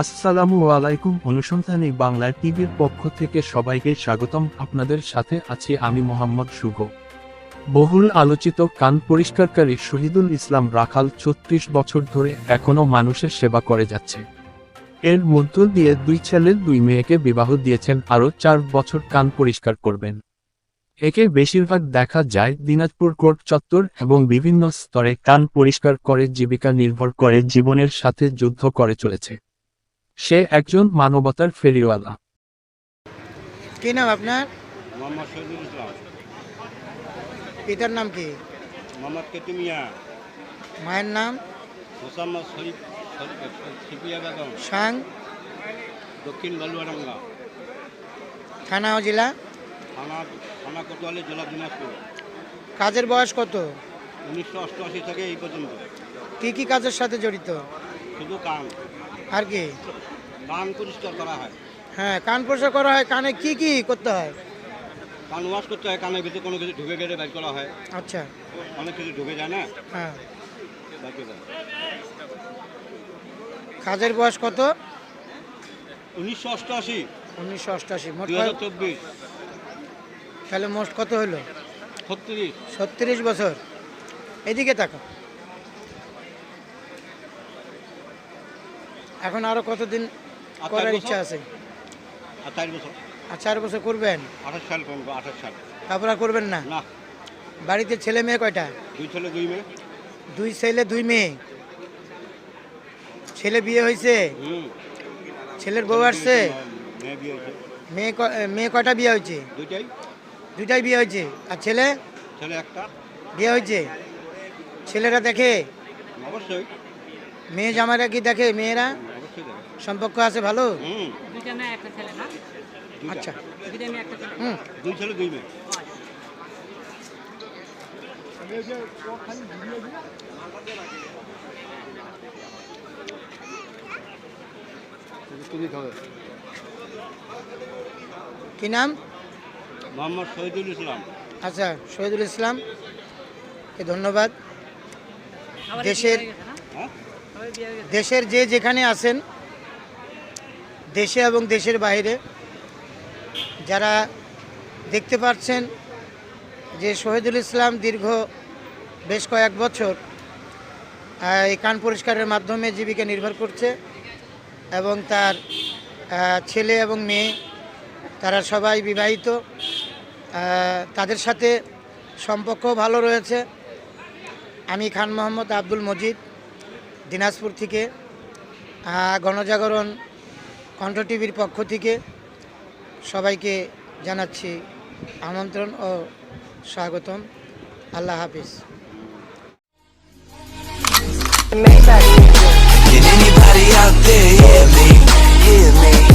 আসসালামু আলাইকুম। অনুসন্ধানী বাংলা টিভির পক্ষ থেকে সবাইকে স্বাগতম। আপনাদের সাথে আছি আমি মোহাম্মদ শুভ। বহুল আলোচিত কান পরিষ্কারকারী শহীদুল ইসলাম রাখাল ৩৬ বছর ধরে এখনও মানুষের সেবা করে যাচ্ছে। এর মধ্য দিয়ে 2 ছেলে 2 মেয়েকে বিবাহ দিয়েছেন, আরও 4 বছর কান পরিষ্কার করবেন। একে বেশিরভাগ দেখা যায় দিনাজপুর কোর্ট চত্বর এবং বিভিন্ন স্তরে কান পরিষ্কার করে জীবিকা নির্ভর করে জীবনের সাথে যুদ্ধ করে চলেছে। সে একজন মানবতার ফেরিওয়ালা। কি নাম আপনার? মোহাম্মদ শহীদুল ইসলাম। পিতার নাম কি? মোহাম্মদ কেতুমিয়া। মায়ের নাম? মোসাম্মদ সিপিয়া বেগম। সাং? দক্ষিণ বালুয়াডাঙ্গা। থানা ও জেলা? থানা কোতোয়ালি, জেলা দিনাজপুর। কাজের বয়স কত? 1988 থেকে এই পর্যন্ত। কি কি কাজের সাথে জড়িত? শুধু কান আর কি? কান পরিষ্কার করা হয়। হ্যাঁ, কান পরিষ্কার করা হয়। কানে কি কি করতে হয়? কান ওয়াশ করতে হয়, কানের ভিতরে কোনো কিছু ঢুকে গেলে বাইর করা হয়। আচ্ছা। অনেক কিছু ঢুকে যায় না, হ্যাঁ। বাইর করে দেয়। কাজের বয়স কত? 1988, 1988। মোট 2024, তাহলে মোট কত হলো? 36। 36 বছর। এদিকে তাকা। এখন আরো কতদিন করার ইচ্ছা আছে? আর 4 বছর। আর 4 বছর করবেন? 28 সাল করবো, 28 সাল। তারপর আর করবেন না? না। বাড়িতে ছেলে মেয়ে কয়টা? 2 ছেলে 2 মেয়ে। 2 ছেলে 2 মেয়ে। ছেলে বিয়ে হয়েছে? ছেলের বউ আসছে? মেয়ে বিয়ে হয়েছে। মেয়ে কয়টা বিয়ে হয়েছে? দুইটাই। দুইটাই বিয়ে হয়েছে। আর ছেলে? ছেলে একটা। বিয়ে হয়েছে। ছেলেরা দেখে? অবশ্যই। মেয়ে জামাইরা কি দেখে? মেয়েরা অবশ্যই দেবে। সম্পর্ক আছে ভালো? দুইটা মেয়ে একটা ছেলে না? আচ্ছা। দুইটা মেয়ে একটা ছেলে। 2 ছেলে 2 মেয়ে। কি নাম? মোহাম্মদ শহীদুল ইসলাম। আচ্ছা, শহীদুল ইসলাম কে ধন্যবাদ। সবারই দেশের বিয়ে হয়ে গেছে না? হ্যাঁ, সবাই বিয়ে হয়ে গেছে। দেশের যে যেখানে আছেন, দেশে এবং দেশের বাইরে, যারা দেখতে পাচ্ছেন যে শহীদুল ইসলাম দীর্ঘ বেশ কয়েক বছর এই কান পরিষ্কারের মাধ্যমে জীবিকা নির্ভর করছে এবং তার ছেলে এবং মেয়ে তারা সবাই বিবাহিত। তাদের সাথে সম্পর্ক ভালো রয়েছে। আমি খান মোহাম্মদ আব্দুল মজিদ, দিনাজপুর থেকে গণজাগরণ কণ্ঠ টিভির পক্ষ থেকে সবাইকে জানাচ্ছি আমন্ত্রণ ও স্বাগতম। আল্লাহ হাফিজ। Can anybody out there hear me? Hear me?